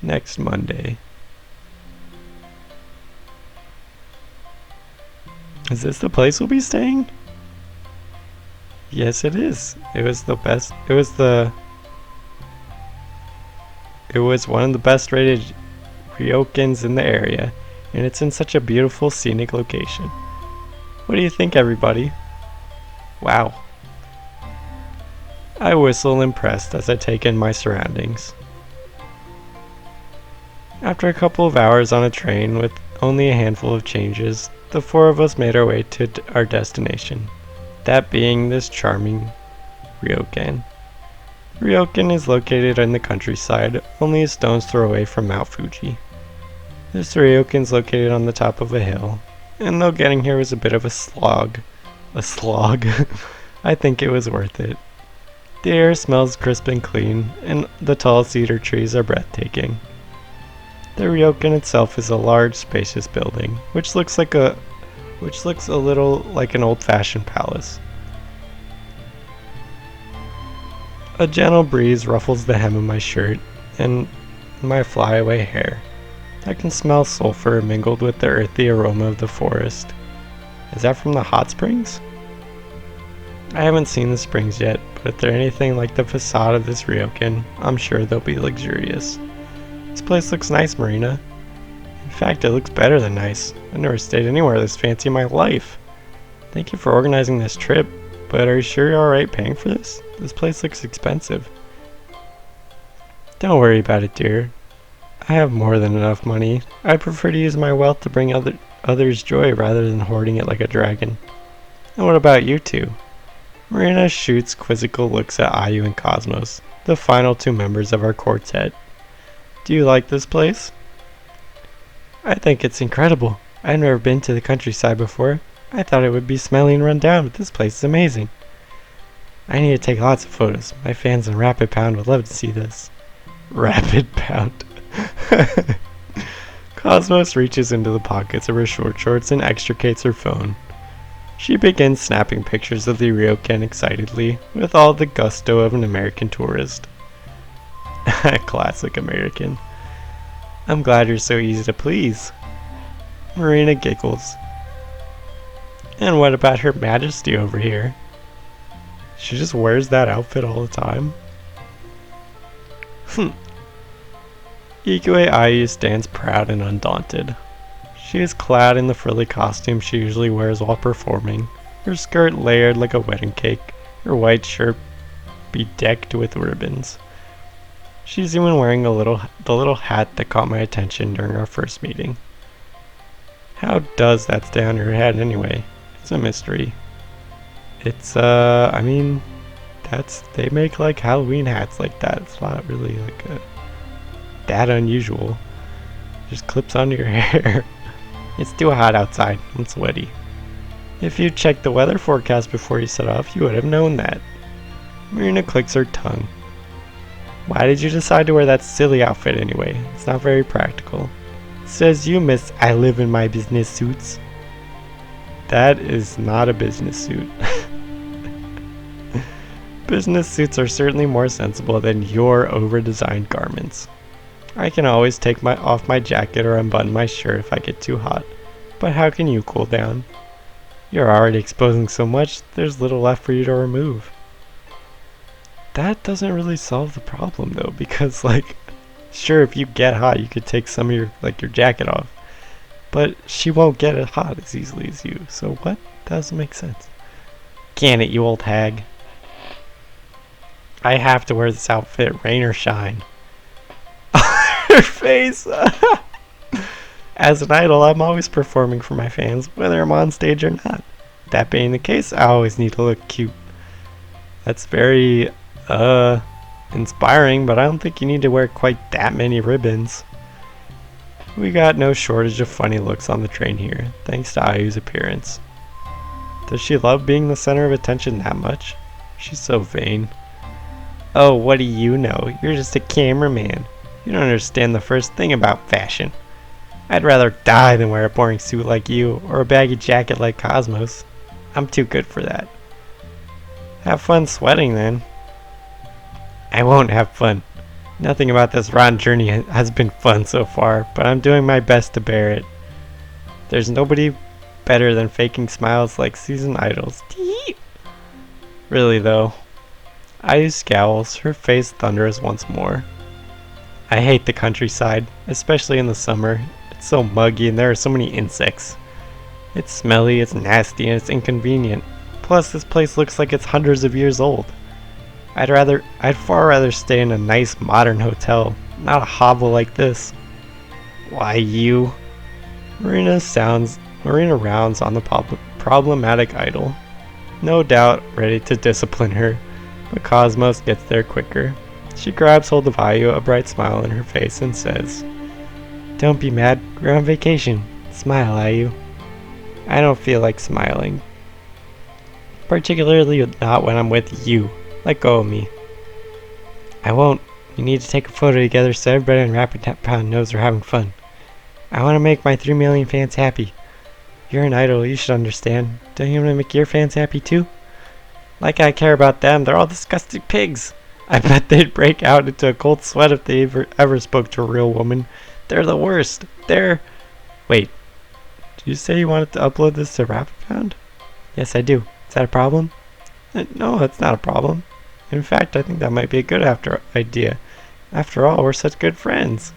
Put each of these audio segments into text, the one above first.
Next Monday. Is this the place we'll be staying? Yes, it is. It was the best. It was one of the best rated ryokans in the area, and it's in such a beautiful scenic location. What do you think, everybody? Wow. I whistle impressed as I take in my surroundings. After a couple of hours on a train with only a handful of changes, the four of us made our way to our destination, that being this charming ryokan. Ryokan is located in the countryside, only a stone's throw away from Mount Fuji. This ryokan is located on the top of a hill, and though getting here was a bit of a slog, I think it was worth it. The air smells crisp and clean, and the tall cedar trees are breathtaking. The ryokan itself is a large, spacious building, which looks a little like an old-fashioned palace. A gentle breeze ruffles the hem of my shirt and my flyaway hair. I can smell sulfur mingled with the earthy aroma of the forest. Is that from the hot springs? I haven't seen the springs yet, but if they're anything like the facade of this ryokan, I'm sure they'll be luxurious. This place looks nice, Marina. In fact, it looks better than nice. I've never stayed anywhere this fancy in my life. Thank you for organizing this trip, but are you sure you're alright paying for this? This place looks expensive. Don't worry about it, dear. I have more than enough money. I prefer to use my wealth to bring others joy rather than hoarding it like a dragon. And what about you two? Marina shoots quizzical looks at Ayu and Cosmos, the final two members of our quartet. Do you like this place? I think it's incredible. I've never been to the countryside before. I thought it would be smelly and run down, but this place is amazing. I need to take lots of photos. My fans in Rapid Pound would love to see this. Rapid Pound. Cosmos reaches into the pockets of her short shorts and extricates her phone. She begins snapping pictures of the ryokan excitedly, with all the gusto of an American tourist. Classic American. I'm glad you're so easy to please. Marina giggles. And what about Her Majesty over here? She just wears that outfit all the time? Ikue Ayu stands proud and undaunted. She is clad in the frilly costume she usually wears while performing, her skirt layered like a wedding cake, her white shirt bedecked with ribbons. She's even wearing the little hat that caught my attention during our first meeting. How does that stay on her head anyway? It's a mystery. It's they make like Halloween hats like that. It's not really like that unusual. Just clips onto your hair. It's too hot outside. I'm sweaty. If you checked the weather forecast before you set off, you would have known that. Marina clicks her tongue. Why did you decide to wear that silly outfit anyway? It's not very practical. Says you, miss, I live in my business suits. That is not a business suit. Business suits are certainly more sensible than your over-designed garments. I can always take off my jacket or unbutton my shirt if I get too hot, but how can you cool down? You're already exposing so much, there's little left for you to remove. That doesn't really solve the problem though, because sure, if you get hot you could take some of your jacket off, but she won't get it hot as easily as you, so what? That doesn't make sense. Can it, you old hag? I have to wear this outfit, rain or shine. Her face! As an idol, I'm always performing for my fans, whether I'm on stage or not. That being the case, I always need to look cute. That's very, inspiring, but I don't think you need to wear quite that many ribbons. We got no shortage of funny looks on the train here, thanks to Ayu's appearance. Does she love being the center of attention that much? She's so vain. Oh, what do you know? You're just a cameraman. You don't understand the first thing about fashion. I'd rather die than wear a boring suit like you, or a baggy jacket like Cosmos. I'm too good for that. Have fun sweating then. I won't have fun. Nothing about this rotten journey has been fun so far, but I'm doing my best to bear it. There's nobody better than faking smiles like seasoned idols. Tee! Really though. Ayu scowls, her face thunders once more. I hate the countryside, especially in the summer. It's so muggy and there are so many insects. It's smelly, it's nasty, and it's inconvenient. Plus, this place looks like it's hundreds of years old. I'd far rather stay in a nice modern hotel, not a hovel like this. Why you? Marina rounds on the problematic idol, no doubt ready to discipline her, but Cosmos gets there quicker. She grabs hold of Ayu, a bright smile on her face, and says, "Don't be mad, we're on vacation. Smile, Ayu." I don't feel like smiling. Particularly not when I'm with you. Let go of me. I won't. We need to take a photo together so everybody on Rapid Pound knows we're having fun. I want to make my 3 million fans happy. You're an idol, you should understand. Don't you want to make your fans happy too? Like I care about them, they're all disgusting pigs. I bet they'd break out into a cold sweat if they ever spoke to a real woman. They're the worst. Wait, did you say you wanted to upload this to Rapid Pound? Yes, I do. Is that a problem? No, it's not a problem. In fact, I think that might be a good idea. After all, we're such good friends.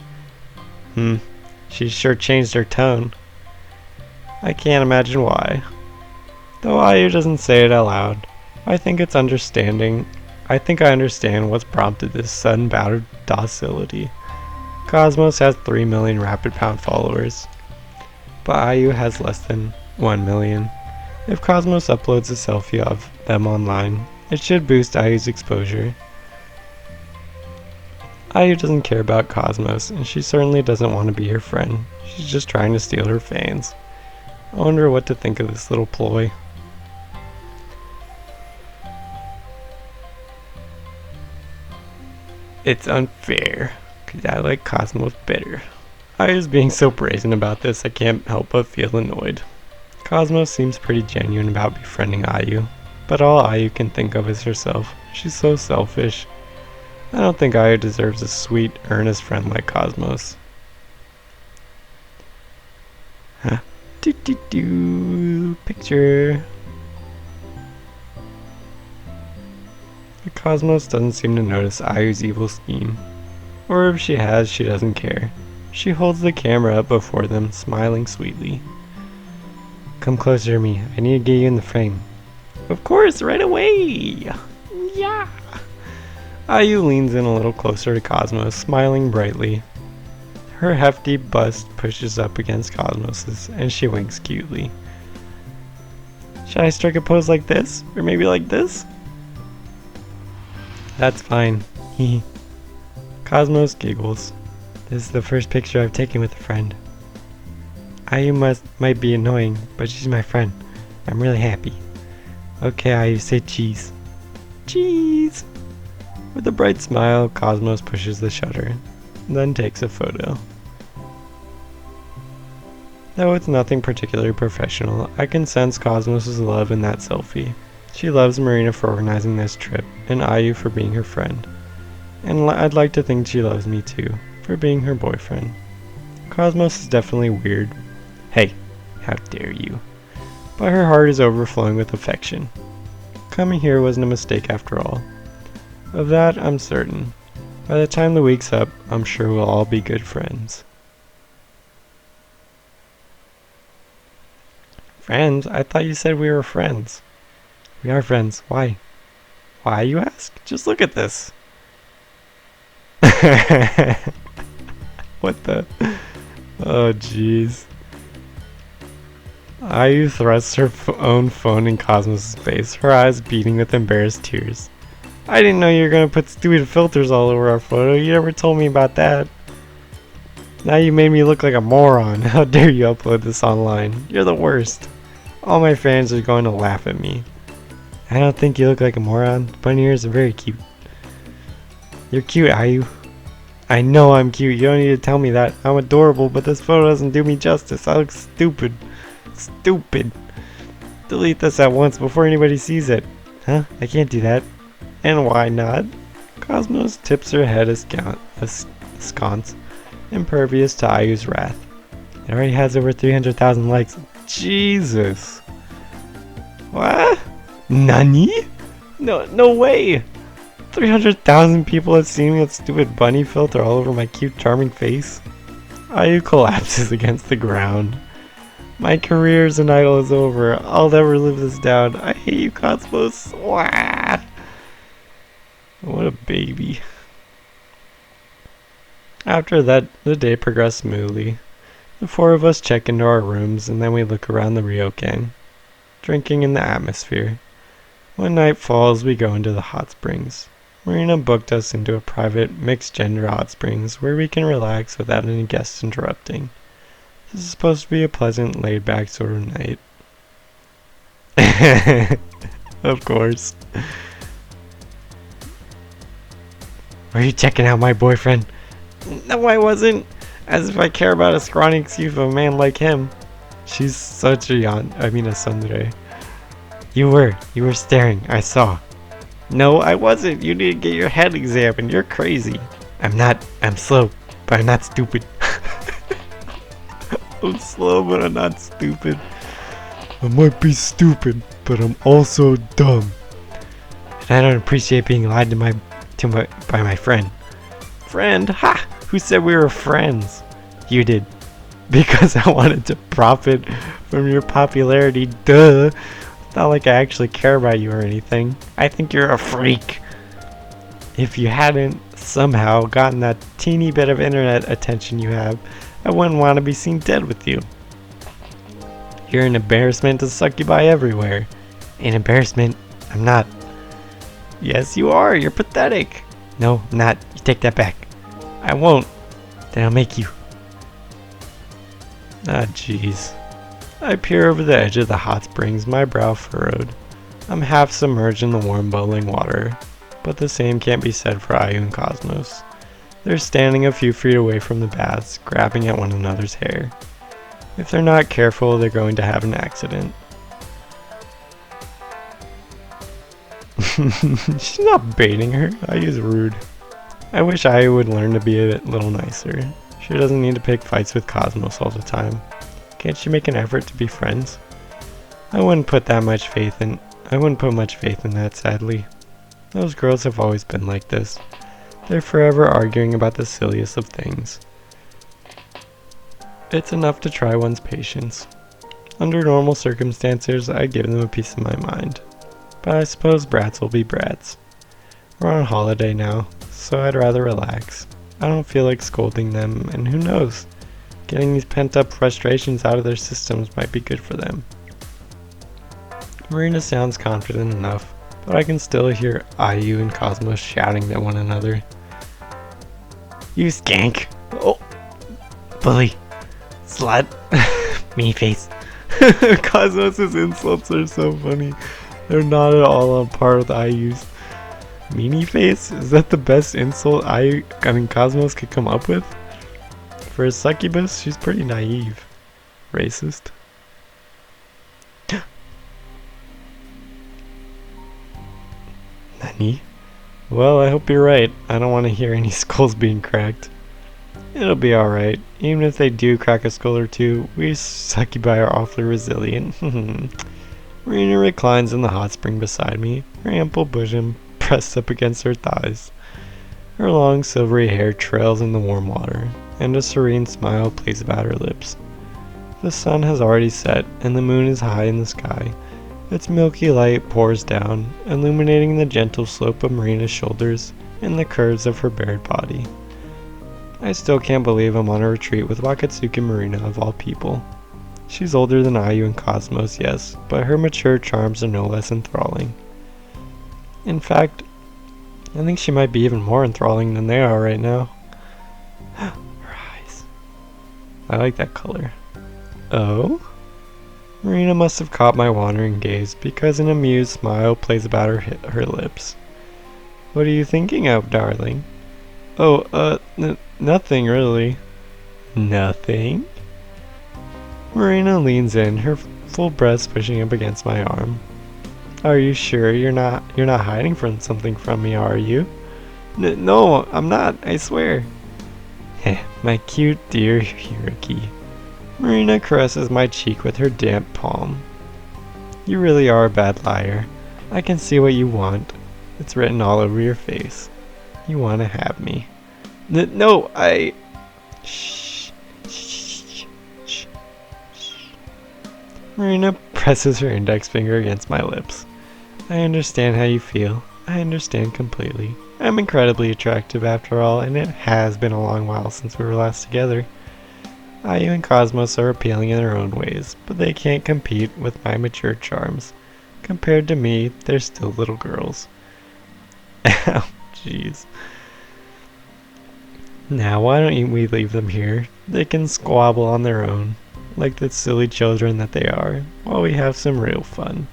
She sure changed her tone. I can't imagine why. Though Ayu doesn't say it out loud. I think I understand what's prompted this sudden bout of docility. Cosmos has 3 million Rapid Pound followers, but Ayu has less than 1 million. If Cosmos uploads a selfie of them online, it should boost Ayu's exposure. Ayu doesn't care about Cosmos, and she certainly doesn't want to be her friend. She's just trying to steal her fans. I wonder what to think of this little ploy. It's unfair, because I like Cosmos better. Ayu's being so brazen about this, I can't help but feel annoyed. Cosmos seems pretty genuine about befriending Ayu, but all Ayu can think of is herself. She's so selfish. I don't think Ayu deserves a sweet, earnest friend like Cosmos. Huh? Picture. The Cosmos doesn't seem to notice Ayu's evil scheme. Or if she has, she doesn't care. She holds the camera up before them, smiling sweetly. Come closer to me. I need to get you in the frame. Of course, right away! Yeah! Ayu leans in a little closer to Cosmos, smiling brightly. Her hefty bust pushes up against Cosmos's, and she winks cutely. Should I strike a pose like this? Or maybe like this? That's fine. Hee. Cosmos giggles. This is the first picture I've taken with a friend. Ayu might be annoying, but she's my friend. I'm really happy. Okay, Ayu, say cheese. Cheese! With a bright smile, Cosmos pushes the shutter, then takes a photo. Though it's nothing particularly professional, I can sense Cosmos' love in that selfie. She loves Marina for organizing this trip, and Ayu for being her friend. And I'd like to think she loves me too, for being her boyfriend. Cosmos is definitely weird. Hey, how dare you. But her heart is overflowing with affection. Coming here wasn't a mistake after all. Of that, I'm certain. By the time the week's up, I'm sure we'll all be good friends. Friends? I thought you said we were friends. We are friends. Why? Why, you ask? Just look at this. What the? Oh, jeez. Ayu thrusts her own phone in Cosmos' face, her eyes beating with embarrassed tears. I didn't know you were gonna put stupid filters all over our photo. You never told me about that. Now you made me look like a moron. How dare you upload this online? You're the worst. All my fans are going to laugh at me. I don't think you look like a moron. Bunny ears are very cute. You're cute, Ayu. I know I'm cute. You don't need to tell me that. I'm adorable, but this photo doesn't do me justice. I look stupid. Stupid. Delete this at once before anybody sees it. Huh? I can't do that. And why not? Cosmos tips her head sconce, impervious to Ayu's wrath. It already has over 300,000 likes. Jesus! What? Nani? No way! 300,000 people have seen that stupid bunny filter all over my cute, charming face. Ayu collapses against the ground. My career as an idol is over. I'll never live this down. I hate you, Cosmos. Wah! What a baby. After that, the day progressed smoothly. The four of us check into our rooms and then we look around the ryokan, drinking in the atmosphere. When night falls, we go into the hot springs. Marina booked us into a private, mixed-gender hot springs where we can relax without any guests interrupting. This is supposed to be a pleasant, laid-back sort of night. Of course. Are you checking out my boyfriend? No, I wasn't. As if I care about a scrawny excuse of a man like him. She's such a tsundere. You were staring, I saw. No, I wasn't. You need to get your head examined. You're crazy. I'm not. I'm slow, but I'm not stupid. I'm slow, but I'm not stupid. I might be stupid, but I'm also dumb. And I don't appreciate being lied to by my friend. Friend? Ha! Who said we were friends? You did. Because I wanted to profit from your popularity, duh. It's not like I actually care about you or anything. I think you're a freak. If you hadn't somehow gotten that teeny bit of internet attention you have, I wouldn't want to be seen dead with you. You're an embarrassment to succubi everywhere. An embarrassment? I'm not. Yes, you are. You're pathetic. No, I'm not. You take that back. I won't. Then I'll make you. Ah, jeez. I peer over the edge of the hot springs, my brow furrowed. I'm half submerged in the warm bubbling water, but the same can't be said for Ayu and Cosmos. They're standing a few feet away from the baths, grabbing at one another's hair. If they're not careful, they're going to have an accident. She's not baiting her. Ayu's rude. I wish Ayu would learn to be a little nicer. She doesn't need to pick fights with Cosmos all the time. Can't she make an effort to be friends? I wouldn't put much faith in that, sadly. Those girls have always been like this. They're forever arguing about the silliest of things. It's enough to try one's patience. Under normal circumstances, I'd give them a piece of my mind. But I suppose brats will be brats. We're on holiday now, so I'd rather relax. I don't feel like scolding them, and who knows? Getting these pent-up frustrations out of their systems might be good for them. Marina sounds confident enough, but I can still hear Ayu and Cosmos shouting at one another. You skank! Oh! Bully! Slut! Mean face! Cosmos' insults are so funny. They're not at all on par with Ayu's. Meanie face? Is that the best insult Cosmos could come up with? For a succubus, she's pretty naive. Racist. Nani? Well, I hope you're right. I don't want to hear any skulls being cracked. It'll be alright. Even if they do crack a skull or two, we succubi are awfully resilient. Marina reclines in the hot spring beside me, her ample bosom pressed up against her thighs. Her long silvery hair trails in the warm water, and a serene smile plays about her lips. The sun has already set, and the moon is high in the sky. Its milky light pours down, illuminating the gentle slope of Marina's shoulders and the curves of her bared body. I still can't believe I'm on a retreat with Wakatsuki Marina of all people. She's older than Ayu and Cosmos, yes, but her mature charms are no less enthralling. In fact, I think she might be even more enthralling than they are right now. Her eyes. I like that color. Oh? Marina must have caught my wandering gaze because an amused smile plays about her lips. What are you thinking of, darling? Oh, nothing really. Nothing? Marina leans in, her full breast pushing up against my arm. Are you sure you're not hiding something from me, are you? No, I'm not, I swear. Heh, my cute dear Hiroki. Marina caresses my cheek with her damp palm. You really are a bad liar. I can see what you want. It's written all over your face. You want to have me. No, I... Shh. Shh. Shh. Shh. Marina presses her index finger against my lips. I understand how you feel. I understand completely. I'm incredibly attractive after all, and it has been a long while since we were last together. Ayu and Cosmos are appealing in their own ways, but they can't compete with my mature charms. Compared to me, they're still little girls. Ow, jeez. Now, why don't we leave them here? They can squabble on their own, like the silly children that they are, while we have some real fun.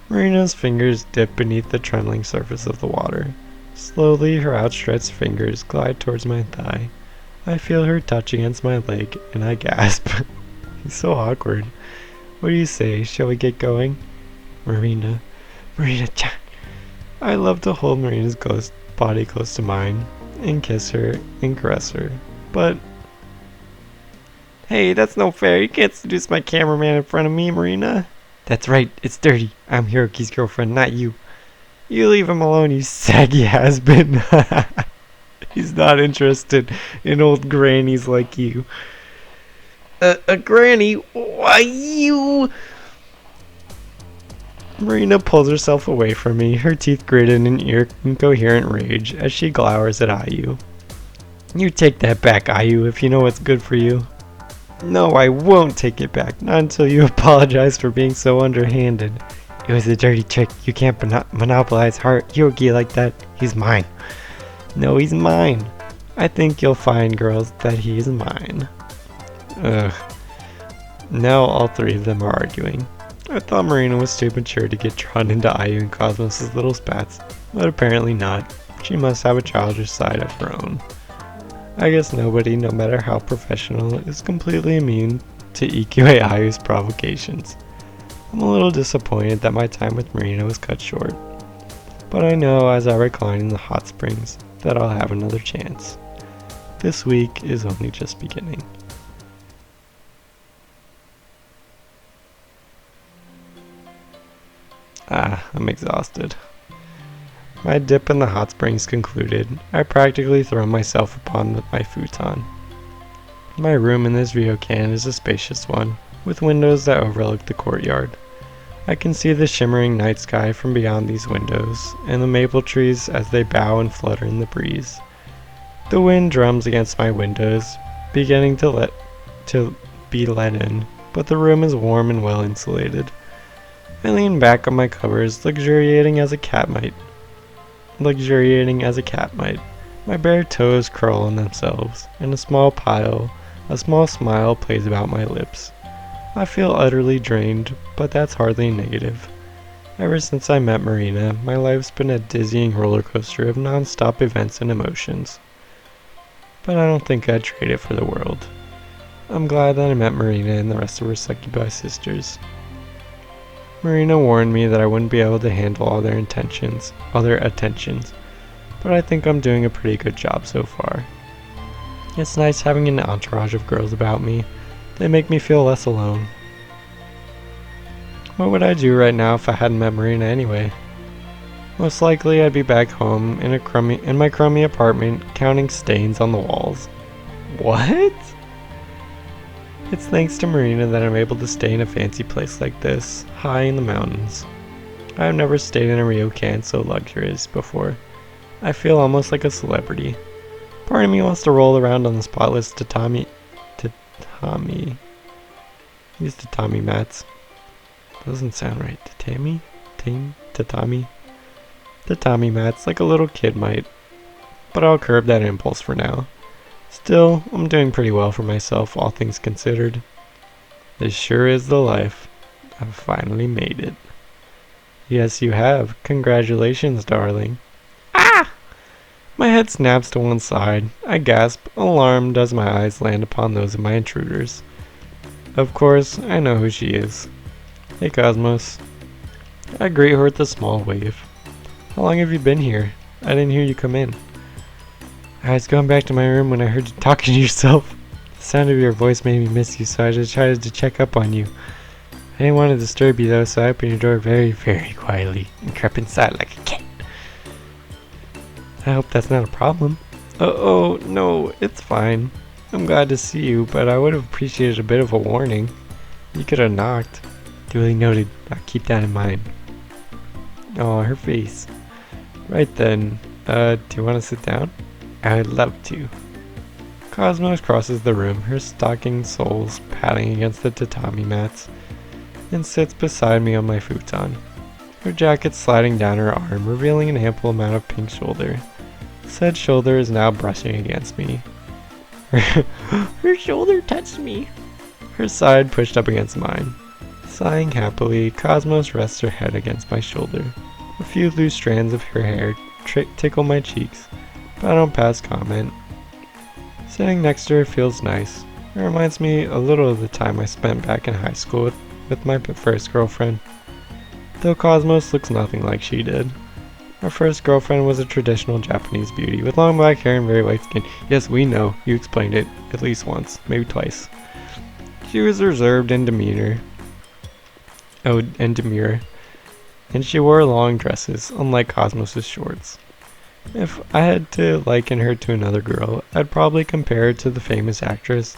Marina's fingers dip beneath the trembling surface of the water. Slowly, her outstretched fingers glide towards my thigh. I feel her touch against my leg, and I gasp. He's so awkward. What do you say? Shall we get going? Marina-chan. I love to hold Marina's body close to mine, and kiss her, and caress her. But... Hey, that's no fair. You can't seduce my cameraman in front of me, Marina. That's right, it's dirty. I'm Hiroki's girlfriend, not you. You leave him alone, you saggy has-been. He's not interested in old grannies like you. A granny? Why you? Marina pulls herself away from me, her teeth gritted in incoherent rage as she glowers at Ayu. You take that back, Ayu, if you know what's good for you. No, I won't take it back, not until you apologize for being so underhanded. It was a dirty trick. You can't monopolize Hiroki like that. He's mine. No, he's mine. I think you'll find, girls, that he's mine. Ugh. Now all three of them are arguing. I thought Marina was too mature to get drawn into Ayu and Cosmos' little spats, but apparently not. She must have a childish side of her own. I guess nobody, no matter how professional, is completely immune to EQA Ayu's provocations. I'm a little disappointed that my time with Marina was cut short, but I know as I recline in the hot springs that I'll have another chance. This week is only just beginning. I'm exhausted. My dip in the hot springs concluded, I practically throw myself upon my futon. My room in this ryokan is a spacious one, with windows that overlook the courtyard. I can see the shimmering night sky from beyond these windows, and the maple trees as they bow and flutter in the breeze. The wind drums against my windows, beginning to be let in, but the room is warm and well insulated. I lean back on my covers, luxuriating as a cat might. My bare toes curl on themselves, and a small smile plays about my lips. I feel utterly drained, but that's hardly negative. Ever since I met Marina, my life's been a dizzying roller coaster of non-stop events and emotions. But I don't think I'd trade it for the world. I'm glad that I met Marina and the rest of her Succubus sisters. Marina warned me that I wouldn't be able to handle all their attentions, but I think I'm doing a pretty good job so far. It's nice having an entourage of girls about me. They make me feel less alone. What would I do right now if I hadn't met Marina anyway? Most likely I'd be back home in my crummy apartment counting stains on the walls. What? It's thanks to Marina that I'm able to stay in a fancy place like this, high in the mountains. I've never stayed in a ryokan so luxurious before. I feel almost like a celebrity. Part of me wants to roll around on the spotless tatami mats. Doesn't sound right. Tatami mats like a little kid might. But I'll curb that impulse for now. Still, I'm doing pretty well for myself, all things considered. This sure is the life. I've finally made it. Yes, you have. Congratulations, darling. Ah! My head snaps to one side. I gasp, alarmed as my eyes land upon those of my intruders. Of course, I know who she is. Hey, Cosmos. I greet her with a small wave. How long have you been here? I didn't hear you come in. I was going back to my room when I heard you talking to yourself. The sound of your voice made me miss you, so I just tried to check up on you. I didn't want to disturb you though, so I opened your door very, very quietly and crept inside like a cat. I hope that's not a problem. Oh, no, it's fine. I'm glad to see you, but I would have appreciated a bit of a warning. You could have knocked. Duly noted. I'll keep that in mind. Oh, her face. Right then, do you want to sit down? I'd love to. Cosmos crosses the room, her stocking soles patting against the tatami mats, and sits beside me on my futon. Her jacket sliding down her arm, revealing an ample amount of pink shoulder. Said shoulder is now brushing against me. Her shoulder touched me. Her side pushed up against mine. Sighing happily, Cosmos rests her head against my shoulder. A few loose strands of her hair tickle my cheeks, but I don't pass comment. Sitting next to her feels nice. It reminds me a little of the time I spent back in high school with my first girlfriend. Though Cosmos looks nothing like she did. Our first girlfriend was a traditional Japanese beauty with long black hair and very white skin. Yes, we know. You explained it at least once, maybe twice. She was reserved in demeanor. And she wore long dresses, unlike Cosmos' shorts. If I had to liken her to another girl, I'd probably compare her to the famous actress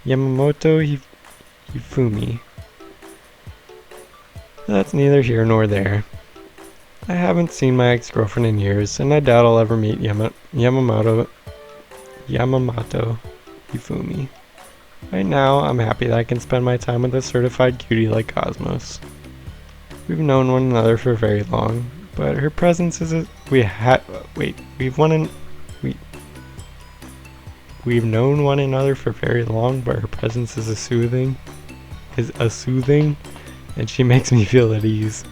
Yamamoto Hifumi. That's neither here nor there. I haven't seen my ex-girlfriend in years, and I doubt I'll ever meet Yamamoto Hifumi. Right now, I'm happy that I can spend my time with a certified cutie like Cosmos. We've known one another for very long, but her presence is we've known one another for very long, but her presence is soothing, and she makes me feel at ease.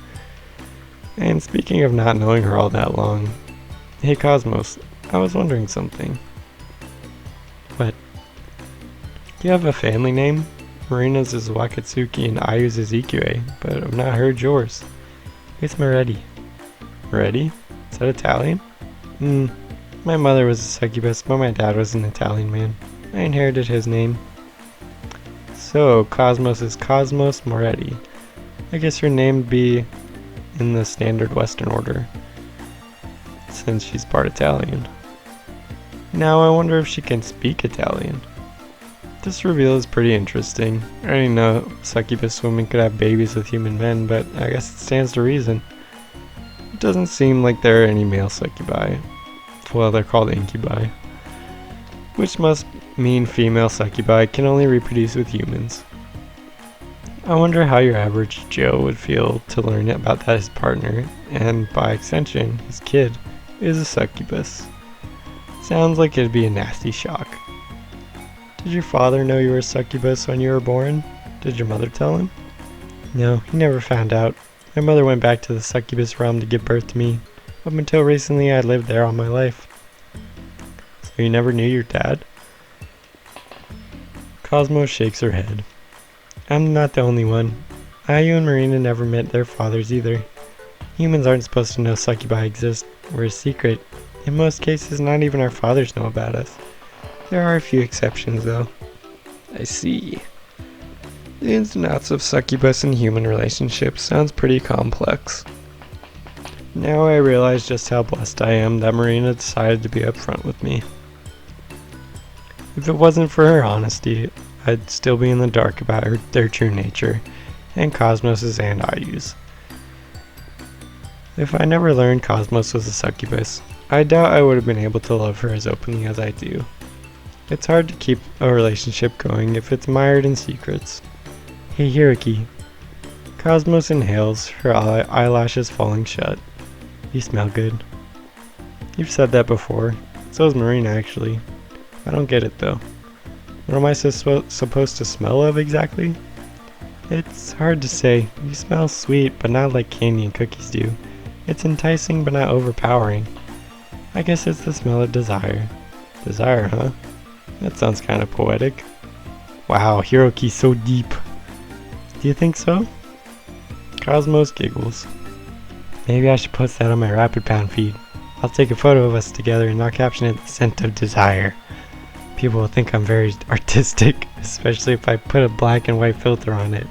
And speaking of not knowing her all that long, hey Cosmos, I was wondering something. What? You have a family name? Marina's is Wakatsuki and Ayu's is Ikue, but I've not heard yours. It's Moretti. Moretti? Is that Italian? My mother was a succubus, but my dad was an Italian man. I inherited his name. So, Cosmos is Cosmos Moretti. I guess her name would be in the standard Western order, since she's part Italian. Now I wonder if she can speak Italian. This reveal is pretty interesting. I didn't know succubus women could have babies with human men, but I guess it stands to reason. It doesn't seem like there are any male succubi. Well, they're called incubi, which must mean female succubi can only reproduce with humans. I wonder how your average Joe would feel to learn about that his partner, and by extension, his kid, is a succubus. Sounds like it'd be a nasty shock. Did your father know you were a succubus when you were born? Did your mother tell him? No, he never found out. My mother went back to the succubus realm to give birth to me. Up until recently, I lived there all my life. So you never knew your dad? Cosmos shakes her head. I'm not the only one. Ayu and Marina never met their fathers either. Humans aren't supposed to know succubi exist. We're a secret. In most cases, not even our fathers know about us. There are a few exceptions, though. I see. The ins and outs of succubus and human relationships sounds pretty complex. Now I realize just how blessed I am that Marina decided to be upfront with me. If it wasn't for her honesty, I'd still be in the dark about their true nature, and Cosmos's and Ayu's. If I never learned Cosmos was a succubus, I doubt I would have been able to love her as openly as I do. It's hard to keep a relationship going if it's mired in secrets. Hey Hiroki. Cosmos inhales, her eyelashes falling shut. You smell good. You've said that before. So has Marina, actually. I don't get it, though. What am I supposed to smell of, exactly? It's hard to say. You smell sweet, but not like candy and cookies do. It's enticing, but not overpowering. I guess it's the smell of desire. Desire, huh? That sounds kind of poetic. Wow, Hiroki's so deep. Do you think so? Cosmos giggles. Maybe I should post that on my Rapid Pound feed. I'll take a photo of us together and I'll caption it "The Scent of Desire." People will think I'm very artistic, especially if I put a black and white filter on it.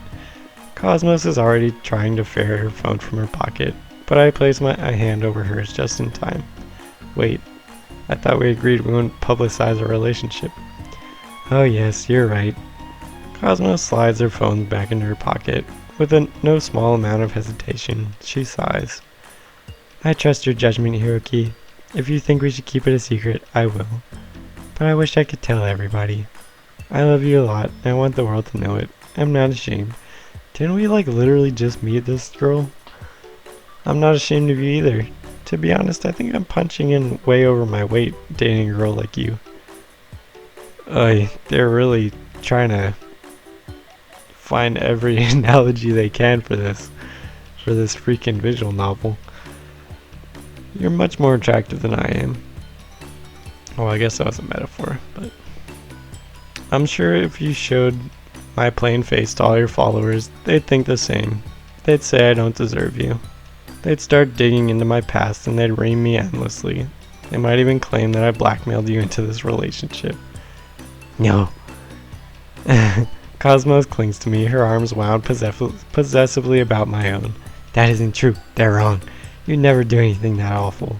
Cosmos is already trying to ferret her phone from her pocket, but I place my hand over hers just in time. Wait, I thought we agreed we wouldn't publicize our relationship. Oh yes, you're right. Cosmos slides her phone back into her pocket. With no small amount of hesitation, she sighs. I trust your judgment, Hiroki. If you think we should keep it a secret, I will. But I wish I could tell everybody. I love you a lot, and I want the world to know it. I'm not ashamed. Didn't we literally just meet this girl? I'm not ashamed of you either. To be honest, I think I'm punching in way over my weight dating a girl like you. They're really trying to find every analogy they can for this freaking visual novel. You're much more attractive than I am. Well, I guess that was a metaphor, but I'm sure if you showed my plain face to all your followers, they'd think the same. They'd say I don't deserve you. They'd start digging into my past and they'd ream me endlessly. They might even claim that I blackmailed you into this relationship. No. Cosmos clings to me, her arms wound possessively about my own. That isn't true. They're wrong. You'd never do anything that awful.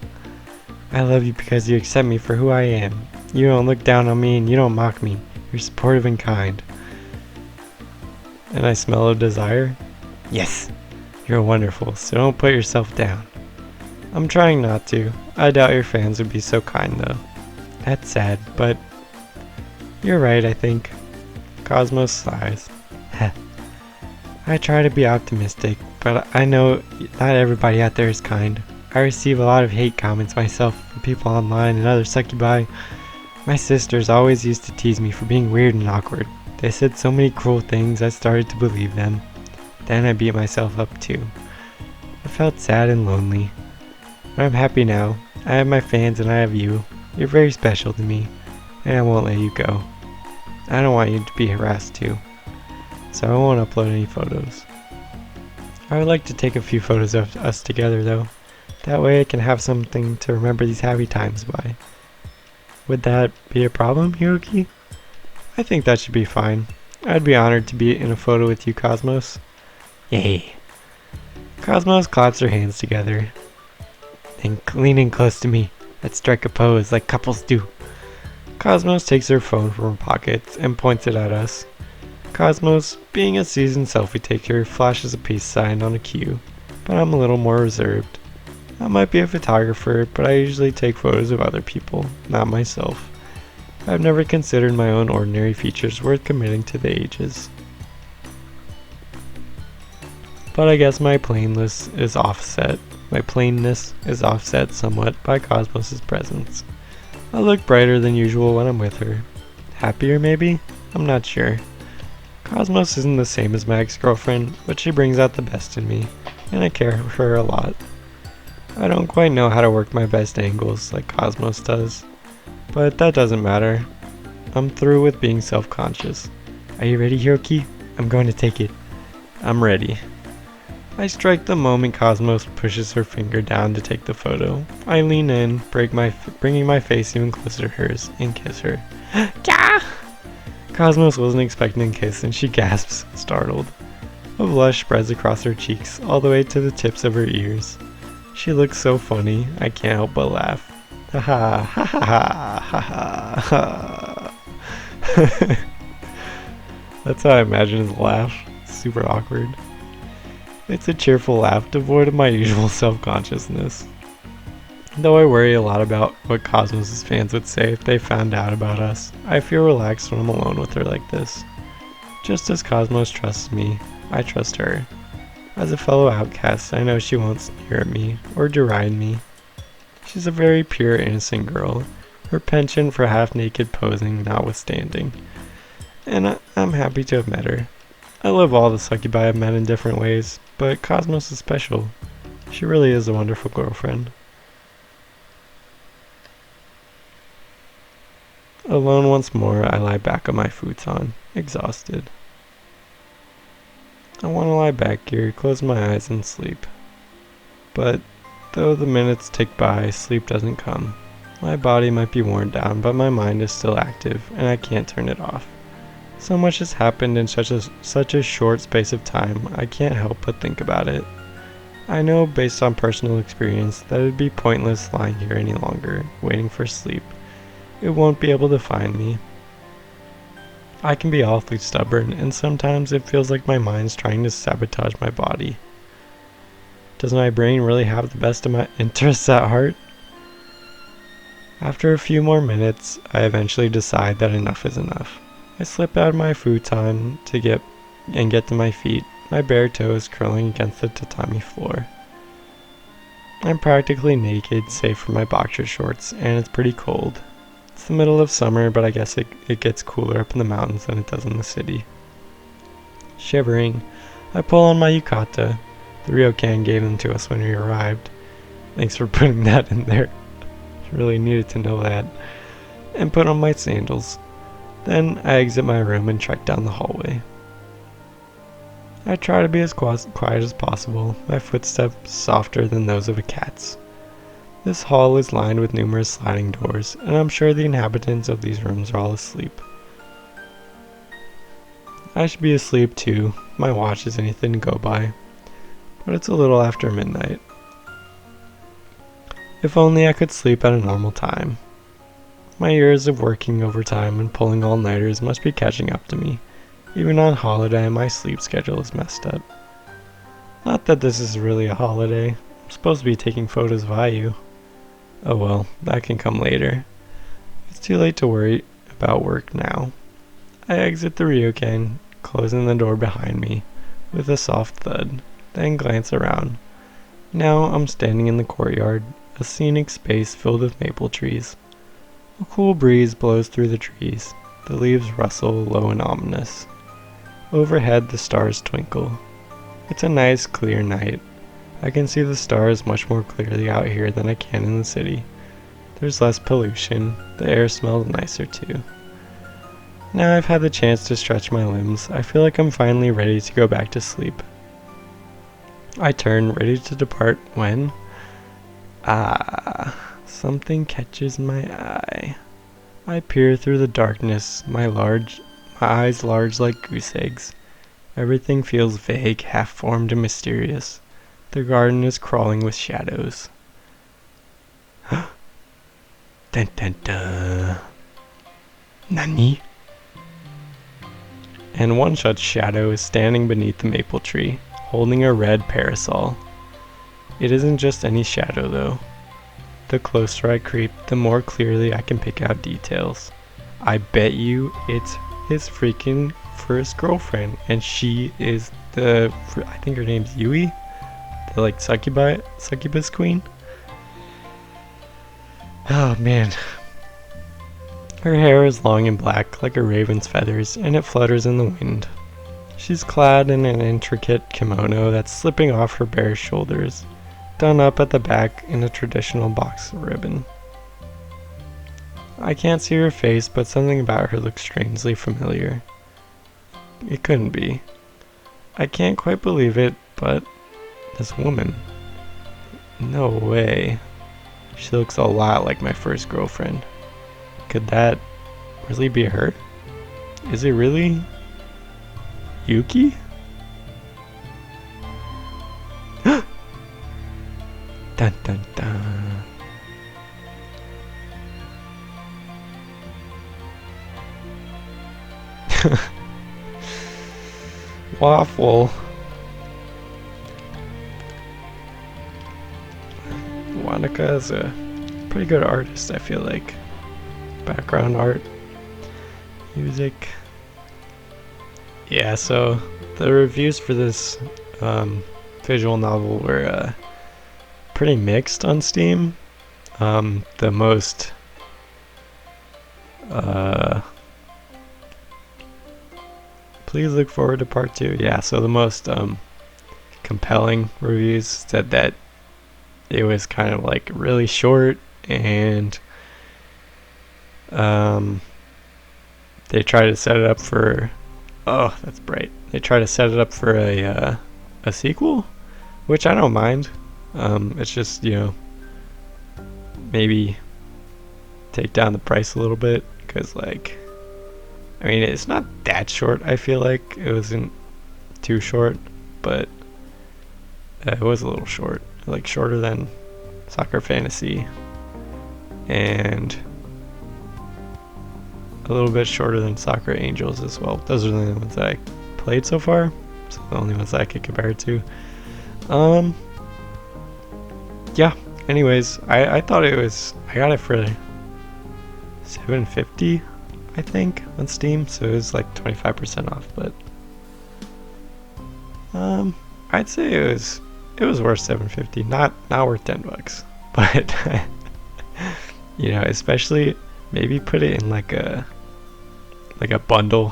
I love you because you accept me for who I am. You don't look down on me and you don't mock me. You're supportive and kind. And I smell of desire? Yes. You're wonderful, so don't put yourself down. I'm trying not to. I doubt your fans would be so kind though. That's sad, but you're right, I think. Cosmos sighs. I try to be optimistic, but I know not everybody out there is kind. I receive a lot of hate comments myself from people online and other succubi. My sisters always used to tease me for being weird and awkward. They said so many cruel things I started to believe them. Then I beat myself up too. I felt sad and lonely. But I'm happy now. I have my fans and I have you. You're very special to me, and I won't let you go. I don't want you to be harassed too, so I won't upload any photos. I would like to take a few photos of us together though. That way I can have something to remember these happy times by. Would that be a problem, Hiroki? I think that should be fine. I'd be honored to be in a photo with you, Cosmos. Yay. Cosmos claps her hands together. Then leaning close to me. Let's strike a pose like couples do. Cosmos takes her phone from her pocket and points it at us. Cosmos, being a seasoned selfie taker, flashes a peace sign on a cue, but I'm a little more reserved. I might be a photographer, but I usually take photos of other people, not myself. I've never considered my own ordinary features worth committing to the ages. But I guess my plainness is offset somewhat by Cosmos' presence. I look brighter than usual when I'm with her. Happier maybe? I'm not sure. Cosmos isn't the same as my ex-girlfriend, but she brings out the best in me, and I care for her a lot. I don't quite know how to work my best angles like Cosmos does, but that doesn't matter. I'm through with being self-conscious. Are you ready, Hiroki? I'm going to take it. I'm ready. I strike the moment Cosmos pushes her finger down to take the photo. I lean in, bringing my face even closer to hers, and kiss her. Gah! Cosmos wasn't expecting a kiss and she gasps, startled. A blush spreads across her cheeks, all the way to the tips of her ears. She looks so funny, I can't help but laugh. Ha ha ha ha ha ha ha. That's how I imagine his laugh. Super awkward. It's a cheerful laugh, devoid of my usual self-consciousness. Though I worry a lot about what Cosmos' fans would say if they found out about us, I feel relaxed when I'm alone with her like this. Just as Cosmos trusts me, I trust her. As a fellow outcast, I know she won't sneer at me or deride me. She's a very pure, innocent girl, her penchant for half-naked posing notwithstanding. And I'm happy to have met her. I love all the succubi I've met in different ways, but Cosmos is special. She really is a wonderful girlfriend. Alone once more, I lie back on my futon, exhausted. I want to lie back here, close my eyes and sleep. But Though the minutes tick by, sleep doesn't come. My body might be worn down, but my mind is still active, and I can't turn it off. So much has happened in such a short space of time, I can't help but think about it. I know based on personal experience that it'd be pointless lying here any longer, waiting for sleep. It won't be able to find me. I can be awfully stubborn, and sometimes it feels like my mind's trying to sabotage my body. Does my brain really have the best of my interests at heart? After a few more minutes, I eventually decide that enough is enough. I slip out of my futon to get to my feet, my bare toes curling against the tatami floor. I'm practically naked, save for my boxer shorts, and it's pretty cold. It's the middle of summer, but I guess it gets cooler up in the mountains than it does in the city. Shivering, I pull on my yukata. The ryokan gave them to us when we arrived. Thanks for putting that in there. I really needed to know that. And put on my sandals. Then I exit my room and trek down the hallway. I try to be as quiet as possible, my footsteps softer than those of a cat's. This hall is lined with numerous sliding doors, and I'm sure the inhabitants of these rooms are all asleep. I should be asleep too, my watch is anything to go by, but it's a little after midnight. If only I could sleep at a normal time. My years of working overtime and pulling all-nighters must be catching up to me. Even on holiday, my sleep schedule is messed up. Not that this is really a holiday. I'm supposed to be taking photos of IU. Oh well, that can come later. It's too late to worry about work now. I exit the ryokan, closing the door behind me with a soft thud, then glance around. Now I'm standing in the courtyard, a scenic space filled with maple trees. A cool breeze blows through the trees. The leaves rustle low and ominous. Overhead the stars twinkle. It's a nice clear night. I can see the stars much more clearly out here than I can in the city. There's less pollution. The air smells nicer too. Now I've had the chance to stretch my limbs, I feel like I'm finally ready to go back to sleep. I turn, ready to depart, when... something catches my eye. I peer through the darkness, my eyes large like goose eggs. Everything feels vague, half-formed, and mysterious. The garden is crawling with shadows. Dun dun dun. Nani? And one such shadow is standing beneath the maple tree, holding a red parasol. It isn't just any shadow though. The closer I creep, the more clearly I can pick out details. I bet you it's his freaking first girlfriend, and she is I think her name's Yui? The like succubus queen? Oh man. Her hair is long and black like a raven's feathers, and it flutters in the wind. She's clad in an intricate kimono that's slipping off her bare shoulders, done up at the back in a traditional box ribbon. I can't see her face, but something about her looks strangely familiar. It couldn't be. I can't quite believe it, but this woman. No way. She looks a lot like my first girlfriend. Could that really be her? Is it really Yuki? Dun dun dun. Waffle. Wanaka is a pretty good artist, I feel like. Background art, music. Yeah, so the reviews for this visual novel were pretty mixed on Steam. The most please look forward to part 2. Yeah, so the most compelling reviews said that it was kind of like really short, and they try to set it up for they try to set it up for a sequel, which I don't mind. It's just, you know, maybe take down the price a little bit, because like, I mean, it's not that short. I feel like it wasn't too short, but it was a little short, like shorter than Soccer Fantasy, and a little bit shorter than Soccer Angels as well. Those are the only ones that I played so far, so the only ones that I could compare it to. Yeah, anyways, I thought it was, I got it for $7.50, I think, on Steam, so it was like 25% off, but I'd say it was worth $7.50, not worth $10, but you know, especially maybe put it in like a bundle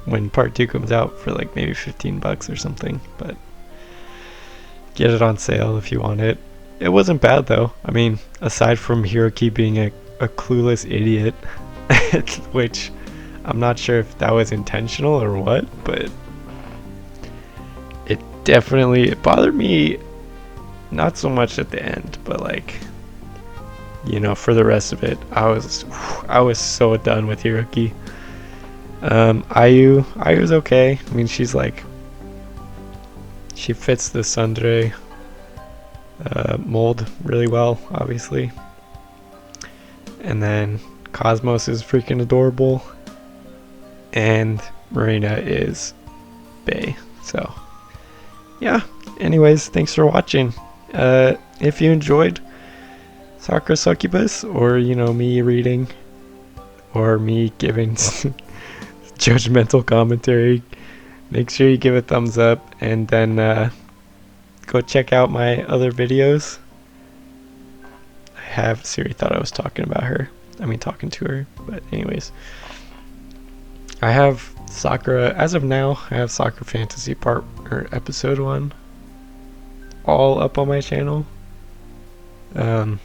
when part 2 comes out for like maybe $15 or something, but get it on sale if you want it. It wasn't bad though. I mean, aside from Hiroki being a clueless idiot, which I'm not sure if that was intentional or what, but it definitely, it bothered me, not so much at the end, but like, you know, for the rest of it, I was so done with Hiroki. Ayu's okay. I mean, she's like, she fits the tsundere mold really well, obviously. And then Cosmos is freaking adorable, and Marina is bae. So yeah, anyways, thanks for watching. If you enjoyed Sakura Succubus, or you know, me reading or me giving judgmental commentary, make sure you give a thumbs up, and then go check out my other videos. Siri thought I was talking about her. I mean, talking to her. But anyways, I have Sakura, as of now, I have Soccer Fantasy episode 1 all up on my channel. I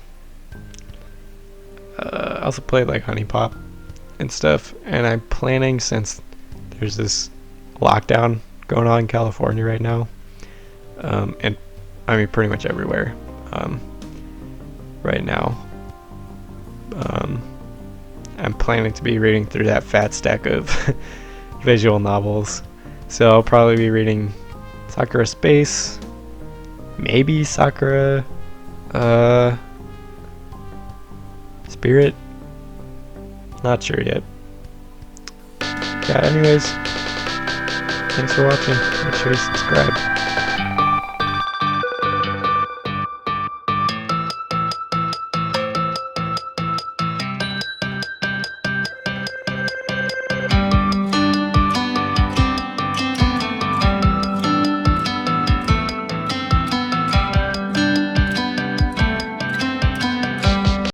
also played like Honey Pop and stuff, and I'm planning, since there's this lockdown going on in California right now, and I mean pretty much everywhere right now, I'm planning to be reading through that fat stack of visual novels. So I'll probably be reading Sakura Space, maybe Sakura Spirit, not sure yet. Yeah, anyways, thanks for watching. Make sure you subscribe.